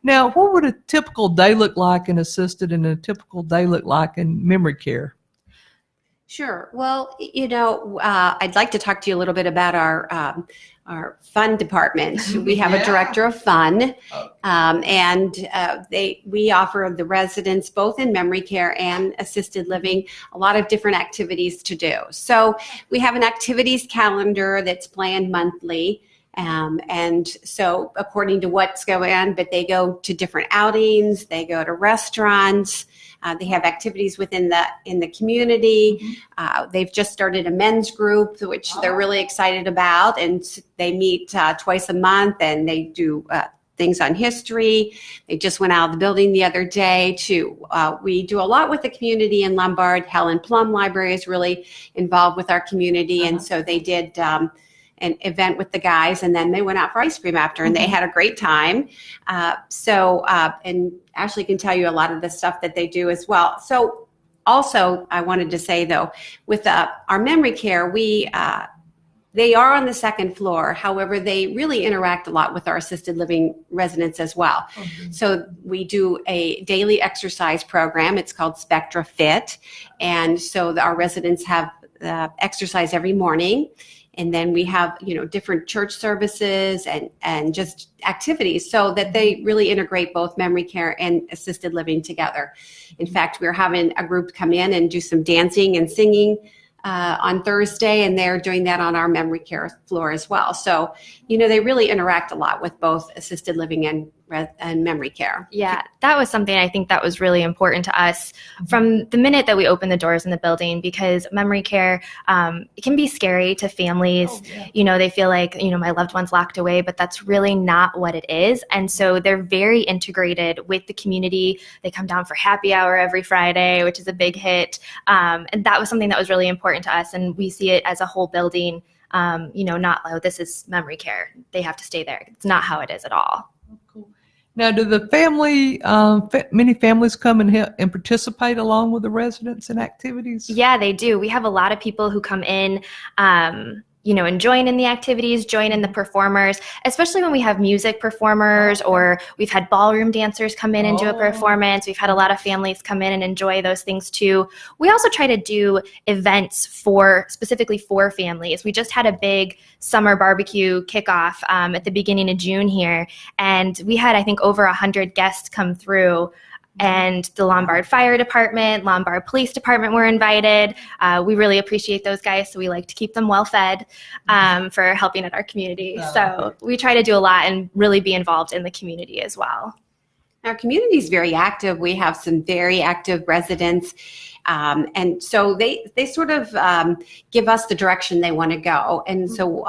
Now, what would a typical day look like in assisted and a typical day look like in memory care? Sure. Well, I'd like to talk to you a little bit about our fun department. We have a director of fun, and we offer the residents, both in memory care and assisted living, a lot of different activities to do. So we have an activities calendar that's planned monthly. And so according to what's going on, but they go to different outings, they go to restaurants, they have activities in the community. They've just started a men's group, which they're really excited about, and they meet twice a month, and they do things on history. They just went out of the building the other day we do a lot with the community in Lombard. Helen Plum Library is really involved with our community, and so they did an event with the guys, and then they went out for ice cream after, and they had a great time. And Ashley can tell you a lot of the stuff that they do as well. So also, I wanted to say though, with our memory care, they are on the second floor. However, they really interact a lot with our assisted living residents as well. So we do a daily exercise program. It's called Spectra Fit. And so our residents have exercise every morning. And then we have, different church services and just activities so that they really integrate both memory care and assisted living together. In fact, we're having a group come in and do some dancing and singing on Thursday, and they're doing that on our memory care floor as well. So, they really interact a lot with both assisted living and memory care. Yeah, that was something I think that was really important to us from the minute that we opened the doors in the building, because memory care, it can be scary to families. They feel like, my loved one's locked away, but that's really not what it is. And so they're very integrated with the community. They come down for happy hour every Friday, which is a big hit. And that was something that was really important to us. And we see it as a whole building, not, this is memory care. They have to stay there. It's not how it is at all. Now, do the many families come and help and participate along with the residents in activities? Yeah, they do. We have a lot of people who come in, and join in the activities, join in the performers, especially when we have music performers, or we've had ballroom dancers come in and do a performance. We've had a lot of families come in and enjoy those things too. We also try to do events specifically for families. We just had a big summer barbecue kickoff at the beginning of June here, and we had, I think, over 100 guests come through. And the Lombard Fire Department, Lombard Police Department were invited. We really appreciate those guys, so we like to keep them well fed for helping at our community. So we try to do a lot and really be involved in the community as well. Our community is very active. We have some very active residents. And so they sort of give us the direction they want to go. And so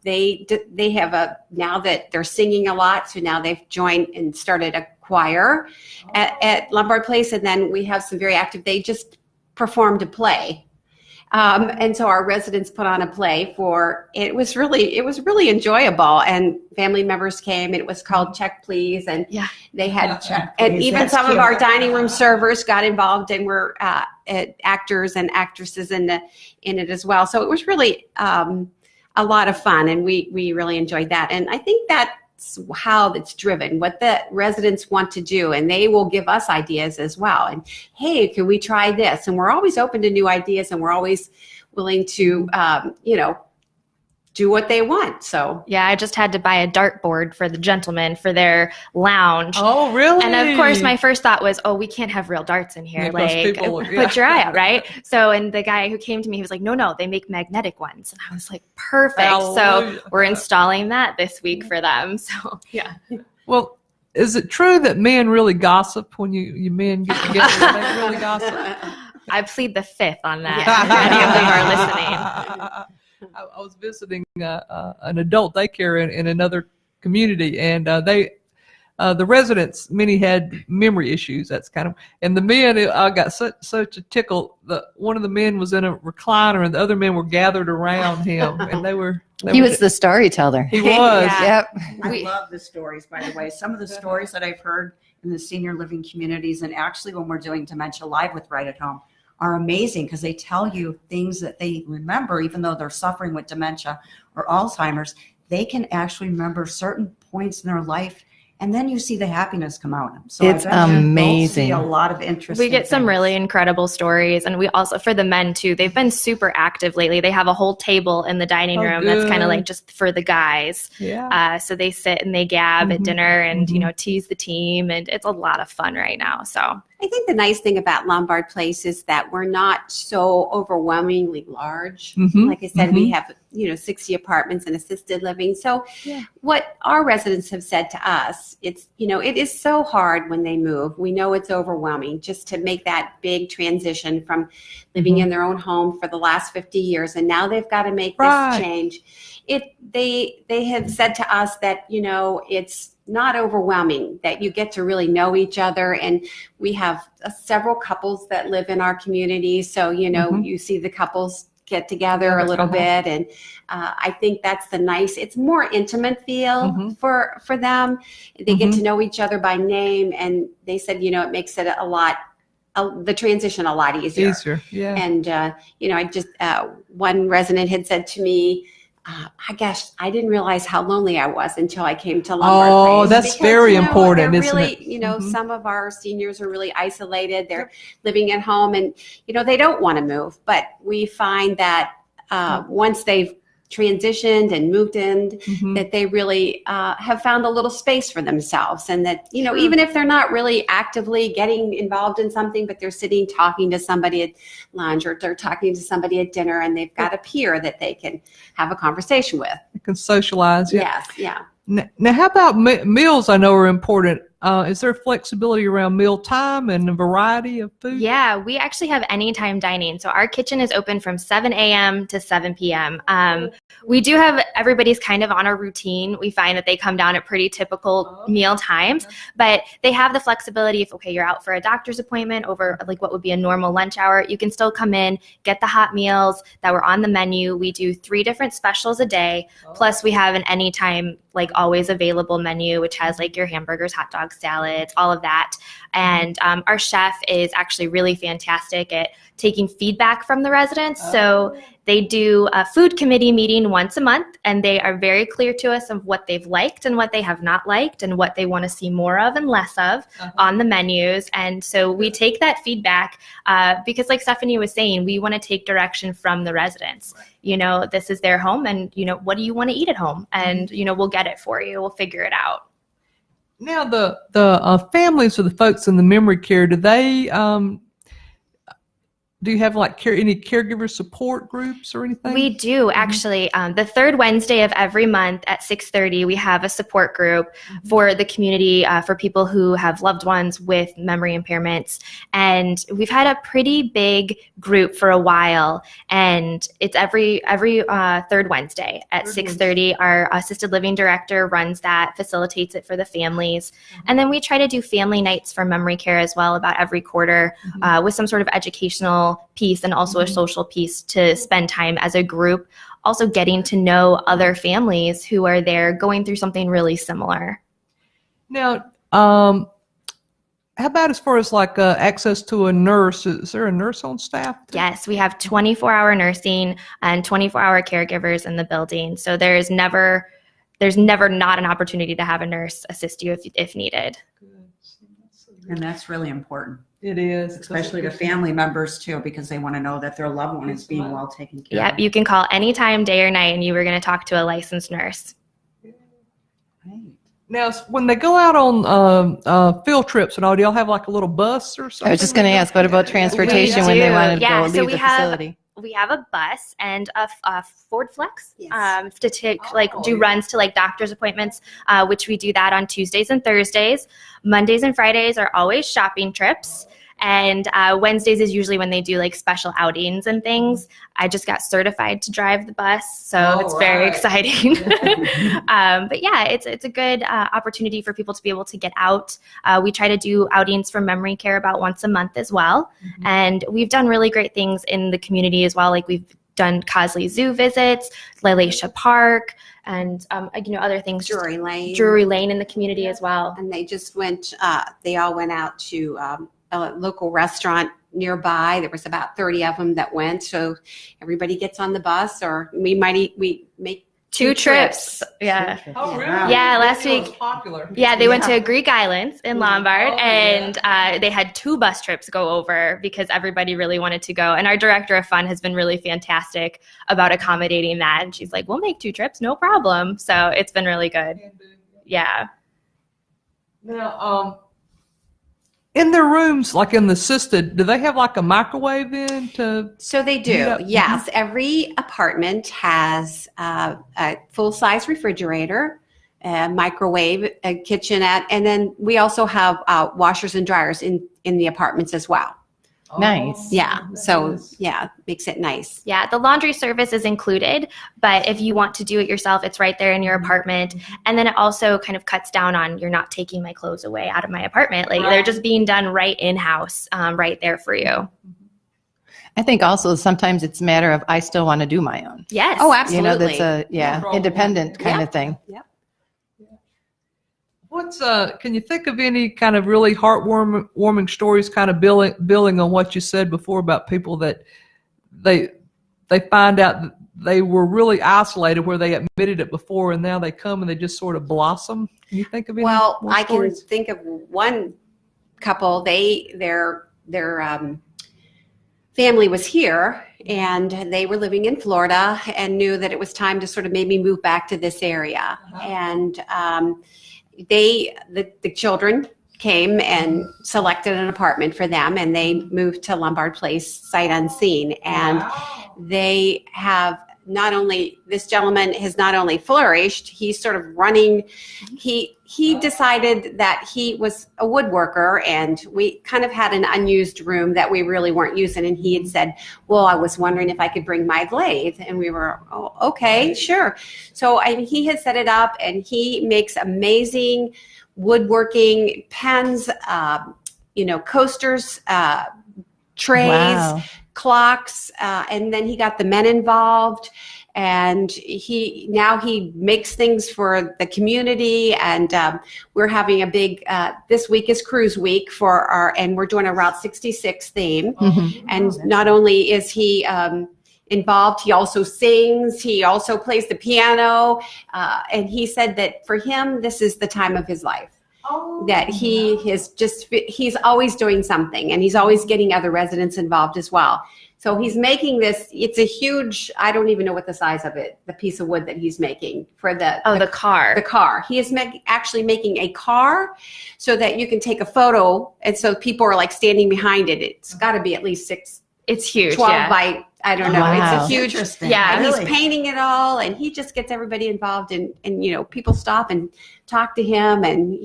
they have now that they're singing a lot, so now they've joined and started a choir at Lombard Place, and then we have some very active, they just performed a play. And so our residents put on a play it was really enjoyable, and family members came, and it was called Check Please, and they had, and even some of our dining room servers got involved and were actors and actresses in it as well. So it was really a lot of fun, and we really enjoyed that. And I think that's how it's driven, what the residents want to do, and they will give us ideas as well. And hey, can we try this? And we're always open to new ideas, and we're always willing to do what they want. So yeah, I just had to buy a dartboard for the gentlemen for their lounge. Oh, really? And of course, my first thought was, we can't have real darts in here. Put your eye out, right? So, and the guy who came to me, he was like, no, they make magnetic ones. And I was like, perfect. So we're installing that this week for them. So yeah. Well, is it true that men really gossip when you men get together? They really gossip? I plead the fifth on that. Any of them are listening. I was visiting an adult daycare in another community, and the residents, many had memory issues. That's and the men, I got such a tickle. One of the men was in a recliner, and the other men were gathered around him, and he was the storyteller. He was. Yep. I love the stories, by the way. Some of the stories that I've heard in the senior living communities, and actually when we're doing Dementia Live with Right at Home, are amazing, because they tell you things that they remember, even though they're suffering with dementia or Alzheimer's. They can actually remember certain points in their life And then you see the happiness come out. So It's I bet you both amazing. see a lot of interest. We get some really incredible stories, and we also, for the men too, they've been super active lately. They have a whole table in the dining room that's kind of like just for the guys. Yeah. So they sit and they gab at dinner and, tease the team, and it's a lot of fun right now. So I think the nice thing about Lombard Place is that we're not so overwhelmingly large. Like I said, we have 60 apartments and assisted living. So what our residents have said to us, it's it is so hard when they move. We know it's overwhelming just to make that big transition from living in their own home for the last 50 years, and now they've got to make this change. They have said to us that it's not overwhelming, that you get to really know each other. And we have several couples that live in our community. So, you see the couples get together a little bit. And I think that's it's more intimate feel for them. They get to know each other by name. And they said, it makes it the transition a lot easier. Yeah. And, I just, one resident had said to me, I didn't realize how lonely I was until I came to Lombard Place. Oh, that's very important, isn't it? Some of our seniors are really isolated. They're living at home and, they don't want to move. But we find that once they've transitioned and moved in, that they really have found a little space for themselves. And that, even if they're not really actively getting involved in something, but they're sitting talking to somebody at lunch or they're talking to somebody at dinner, and they've got a peer that they can have a conversation with. You can socialize. Yes, yeah. Now, how about meals? I know are important. Is there flexibility around meal time and a variety of food? Yeah, we actually have anytime dining. So our kitchen is open from 7 a.m. to 7 p.m. We do have, everybody's kind of on a routine. We find that they come down at pretty typical meal times, but they have the flexibility if, okay, you're out for a doctor's appointment over like what would be a normal lunch hour, you can still come in, get the hot meals that were on the menu. We do 3 different specials a day. Plus we have an anytime, like always available menu, which has like your hamburgers, hot dogs, salads, all of that. And our chef is actually really fantastic at taking feedback from the residents. So they do a food committee meeting once a month, and they are very clear to us of what they've liked and what they have not liked and what they want to see more of and less of on the menus. And so we take that feedback because like Stephanie was saying, we want to take direction from the residents. This is their home, and, what do you want to eat at home? And, we'll get it for you. We'll figure it out. Now, the families of the folks in the memory care, do they do you have like any caregiver support groups or anything? We do actually. The third Wednesday of every month at 6:30, we have a support group for the community for people who have loved ones with memory impairments. And we've had a pretty big group for a while, and it's every third Wednesday at 6:30. Our assisted living director runs that, facilitates it for the families. And then we try to do family nights for memory care as well about every quarter with some sort of educational piece and also a social piece to spend time as a group, also getting to know other families who are there going through something really similar. Now, how about as far as like access to a nurse? Is there a nurse on staff? Yes, we have 24-hour nursing and 24-hour caregivers in the building. So there's never not an opportunity to have a nurse assist you if needed. And that's really important. It is. Especially to family members too, because they want to know that their loved one is being well taken care of. Yeah, you can call anytime, day or night, and you were going to talk to a licensed nurse. Right. Now, when they go out on field trips and all, do y'all have like a little bus or something? I was just going to ask, what about transportation when they want to go leave the facility? We have a bus and a Ford Flex Yes. to take do runs to like doctor's appointments, which we do that on Tuesdays and Thursdays. Mondays and Fridays are always shopping trips. And Wednesdays is usually when they do like special outings and things. I just got certified to drive the bus, so it's very exciting. But yeah, it's a good opportunity for people to be able to get out. We try to do outings for memory care about once a month as well. And we've done really great things in the community as well. Like we've done Cosley Zoo visits, Lalacia Park, and other things. Drury Lane in the community as well. And they just went, they all went out to a local restaurant nearby. There was about 30 of them that went. So everybody gets on the bus, or we make 2 trips. Yeah. Oh, really? Yeah, last It was week. popular. Yeah, they went to Greek Islands in Lombard, and they had 2 bus trips go over because everybody really wanted to go. And our director of fun has been really fantastic about accommodating that. And she's like, we'll make 2 trips, no problem. So it's been really good. Yeah. Now, in their rooms, like in the assisted, do they have like a microwave in to? So they do, Yeah. yes. Every apartment has a full-size refrigerator, a microwave, a kitchenette, and then we also have washers and dryers in the apartments as well. Nice. Yeah, so makes it nice. Yeah, the laundry service is included, but if you want to do it yourself, it's right there in your apartment. And then it also kind of cuts down on you're not taking my clothes away out of my apartment. Like they're just being done right in-house, right there for you. I think also sometimes it's a matter of I still want to do my own. Yes. Oh, absolutely. You know, that's a independent kind of thing. Yep. What's can you think of any kind of really heartwarming stories, kind of building on what you said before about people that they find out that they were really isolated where they admitted it before, and now they come and they just sort of blossom? Can you think of any? Well, more I can stories? think of one couple. Their family was here, and they were living in Florida, and knew that it was time to sort of maybe move back to this area. And the children came and selected an apartment for them, and they moved to Lombard Place sight unseen. And they have this gentleman has not only flourished, he's sort of running. He decided that he was a woodworker, and we kind of had an unused room that we really weren't using. And he had said, well, I was wondering if I could bring my lathe. And we were, oh, okay, sure. So he had set it up, and he makes amazing woodworking pens, coasters, trays, Wow. clocks, and then he got the men involved, and he makes things for the community. And we're having a big this week is cruise week and we're doing a Route 66 theme. And not only is he involved, he also sings, he also plays the piano, and he said that for him this is the time of his life. That he's always doing something, and he's always getting other residents involved as well. So he's making this, it's a huge, I don't even know what the size of it, the piece of wood that he's making for the car. The car. He is actually making a car so that you can take a photo, and so people are like standing behind it. It's got to be at least 6. It's huge. 12 by, I don't know. Wow. It's a huge, Yeah. and Really? he's painting it all, and he just gets everybody involved, and people stop and talk to him, and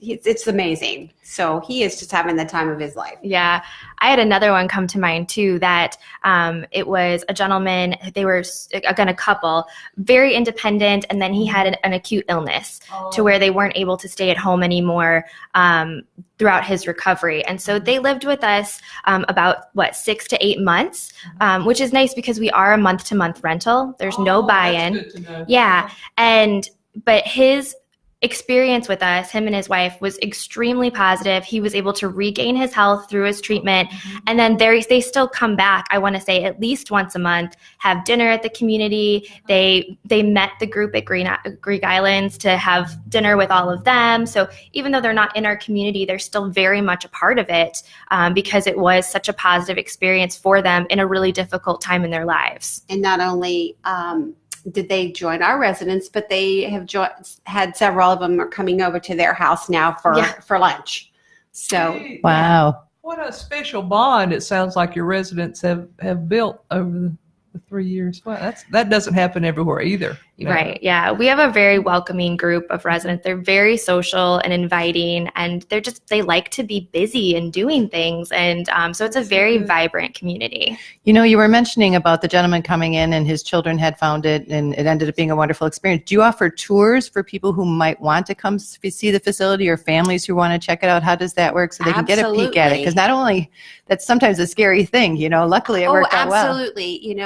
it's amazing. So he is just having the time of his life. Yeah. I had another one come to mind too, that it was a gentleman, they were again a couple, very independent, and then he had an acute illness to where they weren't able to stay at home anymore throughout his recovery. And so they lived with us about 6 to 8 months, which is nice because we are a month-to-month rental. There's no buy-in. That's good to know. Yeah. But his experience with us, him and his wife, was extremely positive. He was able to regain his health through his treatment. And then they still come back, I want to say at least once a month, have dinner at the community. They met the group at Greek Islands to have dinner with all of them. So even though they're not in our community, they're still very much a part of it because it was such a positive experience for them in a really difficult time in their lives. And not only did they join our residence, but they have had several of them are coming over to their house now for lunch. So Hey, Wow. what a special bond it sounds like your residents have built over the 3 years. Well, that doesn't happen everywhere either. Right. Yeah. We have a very welcoming group of residents. They're very social and inviting, and they like to be busy and doing things. And so it's a very vibrant community. You were mentioning about the gentleman coming in and his children had found it, and it ended up being a wonderful experience. Do you offer tours for people who might want to come see the facility, or families who want to check it out? How does that work so they can get a peek at it? Because not only, that's sometimes a scary thing, luckily it worked out well. Absolutely.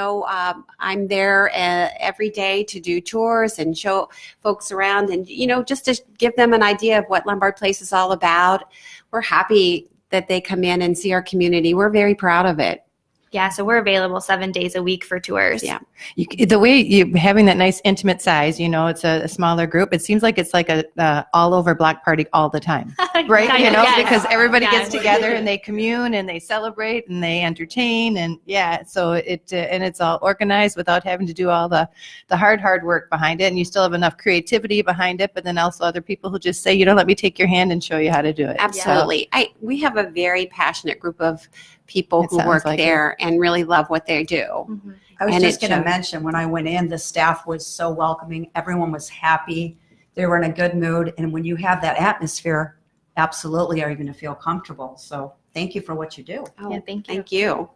I'm there every day to do tours and show folks around, and just to give them an idea of what Lombard Place is all about. We're happy that they come in and see our community. We're very proud of it. Yeah, so we're available 7 days a week for tours. Yeah. The way you having that nice intimate size, it's a smaller group. It seems like it's like a all over block party all the time, right? Kind of, yes. Because everybody Yes. gets together and they commune and they celebrate and they entertain and so and it's all organized without having to do all the hard work behind it. And you still have enough creativity behind it, but then also other people who just say, let me take your hand and show you how to do it. Absolutely. We have a very passionate group of people It who sounds work like there and really love what they do. Mhm. I was And just it going to shows. mention, when I went in, the staff was so welcoming. Everyone was happy. They were in a good mood. And when you have that atmosphere, absolutely are you going to feel comfortable. So thank you for what you do. Oh, Yeah, thank you. Thank you.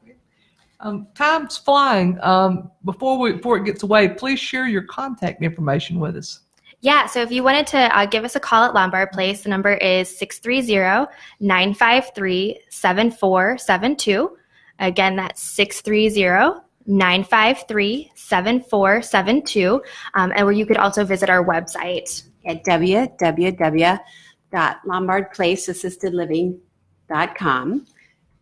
Time's flying. Before it gets away, please share your contact information with us. Yeah, so if you wanted to give us a call at Lombard Place, the number is 630-953-7472. Again, that's 630-953-7472. And where you could also visit our website. At www.lombardplaceassistedliving.com.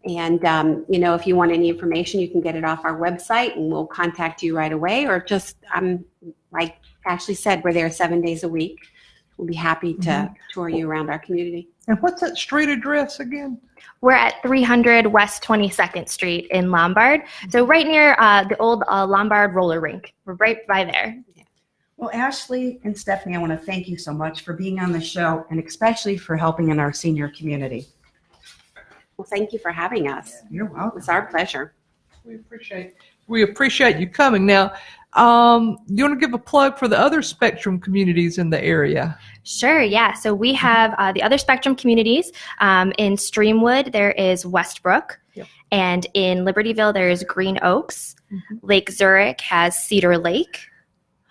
And, if you want any information, you can get it off our website and we'll contact you right away. Or just, like Ashley said, we're there 7 days a week. We'll be happy to tour you around our community. And what's that street address again? We're at 300 West 22nd Street in Lombard. So right near the old Lombard roller rink. We're right by there. Well, Ashley and Stephanie, I want to thank you so much for being on the show and especially for helping in our senior community. Well, thank you for having us. You're welcome. It's our pleasure. We appreciate you coming. Now, you want to give a plug for the other Spectrum communities in the area? Sure, yeah. So we have the other Spectrum communities. In Streamwood, there is Westbrook. Yep. And in Libertyville, there is Green Oaks. Lake Zurich has Cedar Lake.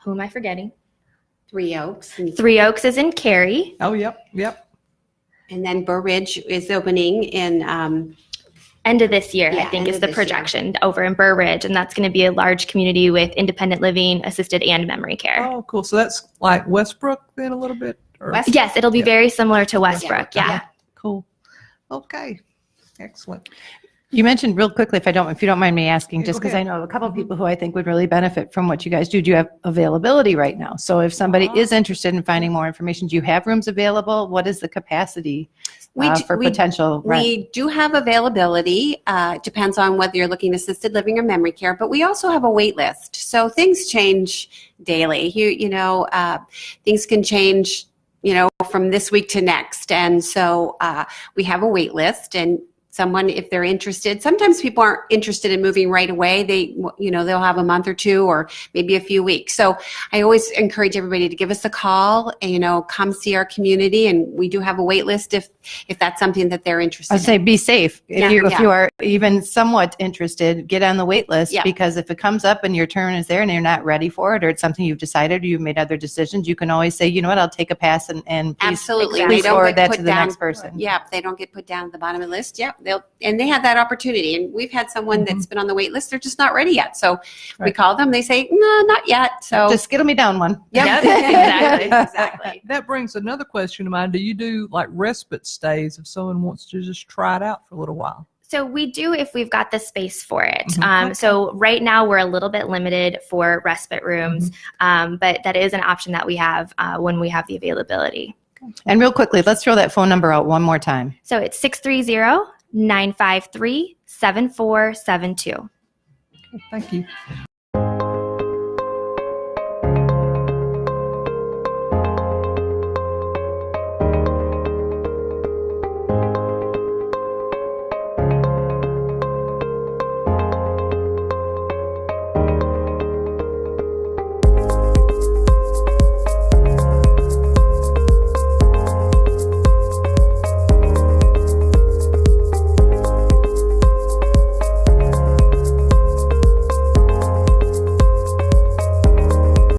Who am I forgetting? Three Oaks. Three Oaks is in Cary. Oh, yep. And then Burr Ridge is opening in End of this year, Yeah, I think, end is of the this year. projection over in Burr Ridge. And that's going to be a large community with independent living, assisted, and memory care. Oh, cool. So that's like Westbrook then a little bit? Or? West- Yes, it'll be very similar to Westbrook. Yeah. Cool. Okay. Excellent. You mentioned real quickly, if you don't mind me asking, Yeah, just go because I ahead. know of a couple of people who I think would really benefit from what you guys do. Do you have availability right now? So if somebody is interested in finding more information, do you have rooms available? What is the capacity for potential rent? We do have availability. Depends on whether you're looking assisted living or memory care, but we also have a wait list. So things change daily. Things can change, from this week to next. And so we have a wait list, and someone, if they're interested, sometimes people aren't interested in moving right away. They'll have a month or two or maybe a few weeks. So I always encourage everybody to give us a call and, come see our community. And we do have a wait list if that's something that they're interested I'd say in. be safe. If you are even somewhat interested, get on the wait list, Yeah. because if it comes up and your turn is there and you're not ready for it, or it's something you've decided or you've made other decisions, you can always say, you know what, I'll take a pass and please, Absolutely. please They don't forward get that put to the down. next person. Yeah, if they don't get put down at the bottom of the list, they have that opportunity. And we've had someone that's been on the wait list, they're just not ready yet. So we Right. call them, they say, no, not yet. So Just skittle me down one. Yep. Exactly. That brings another question to mind. Do you do like respite stays if someone wants to just try it out for a little while? So we do if we've got the space for it. Mhm. So right now we're a little bit limited for respite rooms, but that is an option that we have when we have the availability. And real quickly, let's throw that phone number out one more time. So it's 630-953-7472. Thank you.